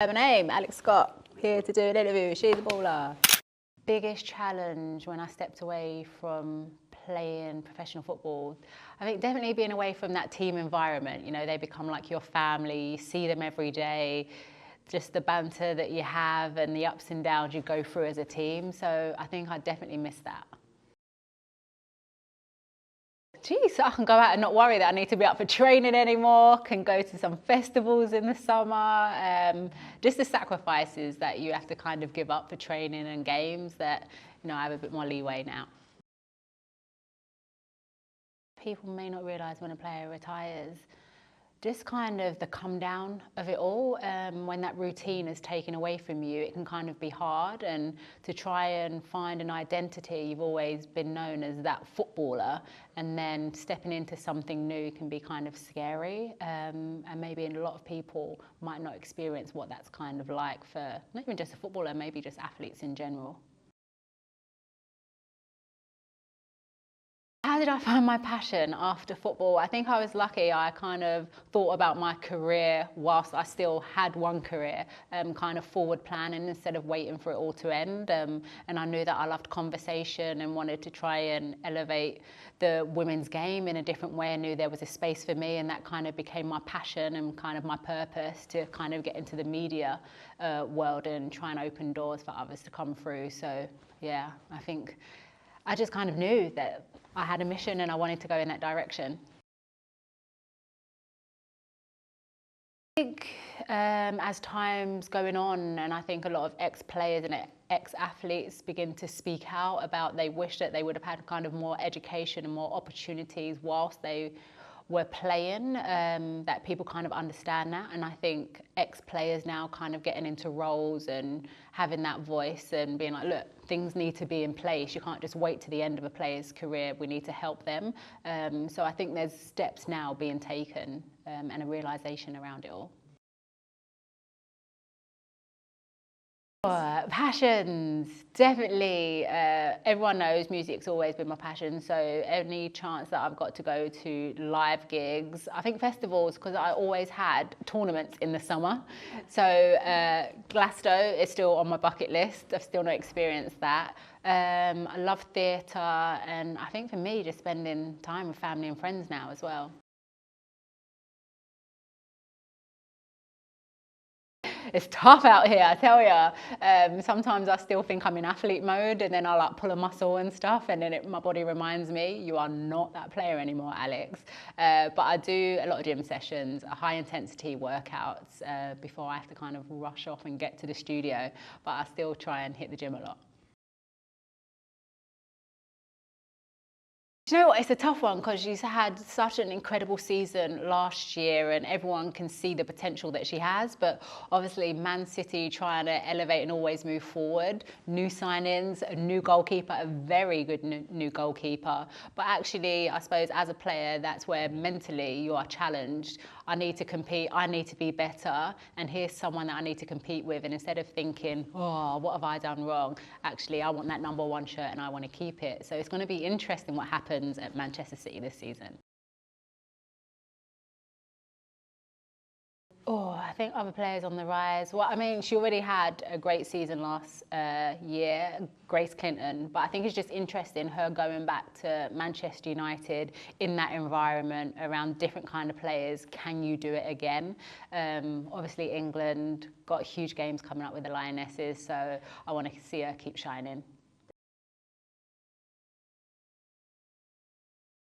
My name, Alex Scott, here to do an interview. She's a baller. Biggest challenge when I stepped away from playing professional football, I think definitely being away from that team environment. You know, they become like your family, you see them every day, just the banter that you have and the ups and downs you go through as a team. So I think I definitely miss that. Geez, I can go out and not worry that I need to be up for training anymore, can go to some festivals in the summer. Just the sacrifices that you have to kind of give up for training and games that, you know, I have a bit more leeway now. People may not realise when a player retires, just kind of the come down of it all. When that routine is taken away from you, it can kind of be hard, and to try and find an identity, you've always been known as that footballer, and then stepping into something new can be kind of scary, and maybe a lot of people might not experience what that's kind of like for not even just a footballer, maybe just athletes in general. How did I find my passion after football? I think I was lucky. I kind of thought about my career whilst I still had one career, kind of forward planning instead of waiting for it all to end. And I knew that I loved conversation and wanted to try and elevate the women's game in a different way. I knew there was a space for me, and that kind of became my passion and kind of my purpose to kind of get into the media world and try and open doors for others to come through. So yeah, I think I just kind of knew that I had a mission and I wanted to go in that direction. I think as time's going on, and I think a lot of ex-players and ex-athletes begin to speak out about they wish that they would have had kind of more education and more opportunities whilst they were playing, that people kind of understand that. And I think ex-players now kind of getting into roles and having that voice and being like, look, things need to be in place. You can't just wait to the end of a player's career. We need to help them. So I think there's steps now being taken and a realisation around it all. Passions, definitely. Everyone knows music's always been my passion, so any chance that I've got to go to live gigs, I think festivals, because I always had tournaments in the summer. So Glasgow is still on my bucket list. I've still not experienced that. I love theatre, and I think for me, just spending time with family and friends now as well. It's tough out here, I tell you. Sometimes I still think I'm in athlete mode, and then I like pull a muscle and stuff, and then my body reminds me, you are not that player anymore, Alex. But I do a lot of gym sessions, high intensity workouts before I have to kind of rush off and get to the studio, but I still try and hit the gym a lot. Do you know what? It's a tough one because she's had such an incredible season last year, and everyone can see the potential that she has. But obviously, Man City trying to elevate and always move forward. New signings, a new goalkeeper, a very good new goalkeeper. But actually, I suppose as a player, that's where mentally you are challenged. I need to compete, I need to be better, and here's someone that I need to compete with. And instead of thinking, oh, what have I done wrong? Actually, I want that #1 shirt and I want to keep it. So it's going to be interesting what happens at Manchester City this season. Oh, I think other players on the rise. Well, I mean, she already had a great season last year, Grace Clinton, but I think it's just interesting her going back to Manchester United in that environment around different kind of players. Can you do it again? Obviously, England got huge games coming up with the Lionesses, so I want to see her keep shining.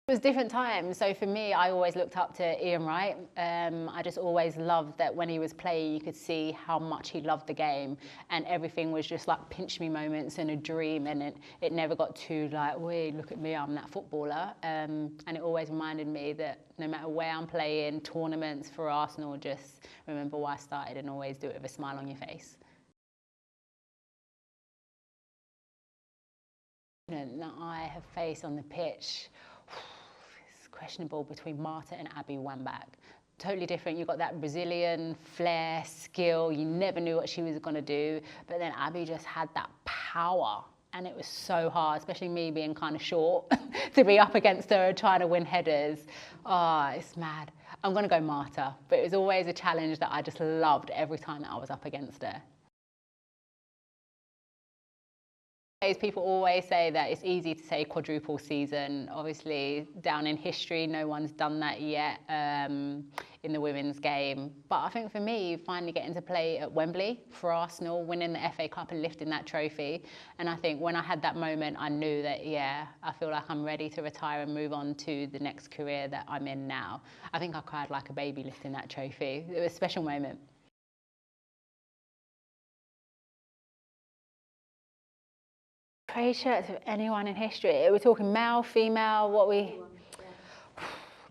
It was different times. So for me, I always looked up to Ian Wright. I just always loved that when he was playing, you could see how much he loved the game, and everything was just like pinch me moments and a dream, and it never got too like, wait, look at me, I'm that footballer. And it always reminded me that no matter where I'm playing, tournaments for Arsenal, just remember why I started and always do it with a smile on your face. That I have faced on the pitch, it's questionable between Marta and Abby Wambach. Totally different. You've got that Brazilian flair, skill. You never knew what she was going to do. But then Abby just had that power. And it was so hard, especially me being kind of short, to be up against her trying to win headers. Oh, it's mad. I'm going to go Marta, but it was always a challenge that I just loved every time that I was up against her. People always say that it's easy to say quadruple season. Obviously, down in history, no one's done that yet in the women's game. But I think for me, finally getting to play at Wembley for Arsenal, winning the FA Cup and lifting that trophy. And I think when I had that moment, I knew that, yeah, I feel like I'm ready to retire and move on to the next career that I'm in now. I think I cried like a baby lifting that trophy. It was a special moment. Trade shirts with anyone in history. We're talking male, female, what we...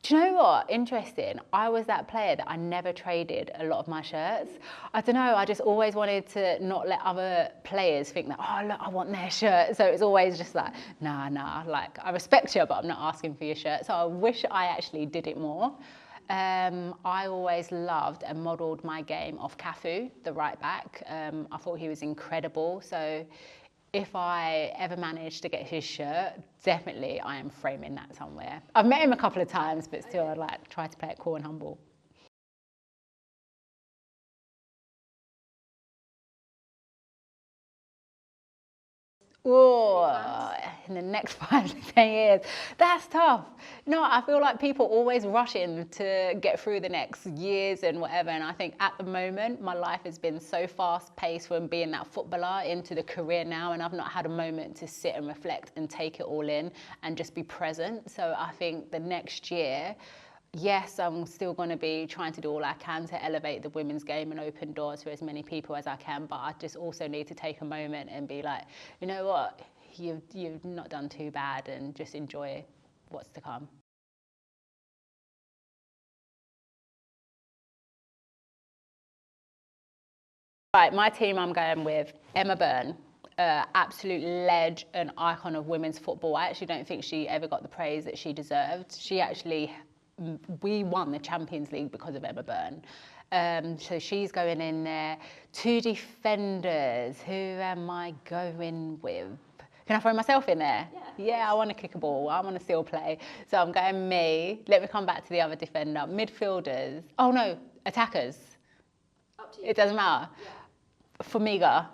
Do you know what? Interesting. I was that player that I never traded a lot of my shirts. I don't know, I just always wanted to not let other players think that, oh, look, I want their shirt. So it's always just like, nah, like, I respect you, but I'm not asking for your shirt. So I wish I actually did it more. I always loved and modelled my game off Cafu, the right back. I thought he was incredible. So if I ever manage to get his shirt, definitely I am framing that somewhere. I've met him a couple of times, but still I'd like try to play it cool and humble. Oh, in the next 5 to 10 years, that's tough. No, I feel like people always rush in to get through the next years and whatever. And I think at the moment, my life has been so fast paced from being that footballer into the career now. And I've not had a moment to sit and reflect and take it all in and just be present. So I think the next year, yes, I'm still going to be trying to do all I can to elevate the women's game and open doors for as many people as I can. But I just also need to take a moment and be like, you know what, you've not done too bad, and just enjoy what's to come. Right, my team I'm going with Emma Byrne. Absolute ledge and icon of women's football. I actually don't think she ever got the praise that she deserved. We won the Champions League because of Emma Byrne. So she's going in there. 2 defenders. Who am I going with? Can I throw myself in there? Yeah, I want to kick a ball. I want to still play. So I'm going me. Let me come back to the other defender. Midfielders. Oh no, attackers. Up to you. It doesn't matter. Yeah. Formiga.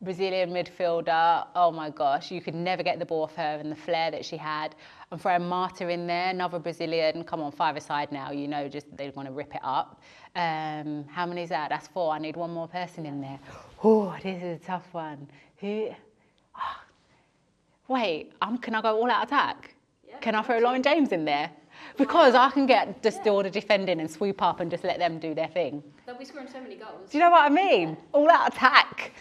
Brazilian midfielder, oh my gosh, you could never get the ball off her and the flair that she had. I'm throwing Marta in there, another Brazilian, come on, 5-a-side now, you know, just they want to rip it up. How many is that? That's 4, I need one more person in there. Oh, this is a tough one. Who? Oh. Wait, can I go all out attack? Yeah, can I throw Lauren James in there? Because I can get just do all the defending and sweep up and just let them do their thing. They'll be scoring so many goals. Do you know what I mean? Yeah. All out attack.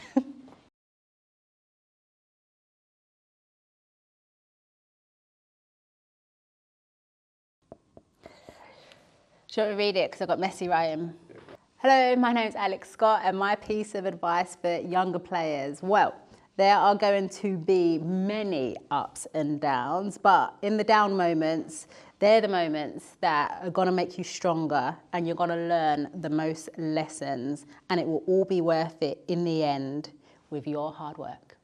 Do you want me to read it? Because I've got messy writing. Hello, my name's Alex Scott, and my piece of advice for younger players. Well, there are going to be many ups and downs, but in the down moments, they're the moments that are going to make you stronger, and you're going to learn the most lessons, and it will all be worth it in the end with your hard work.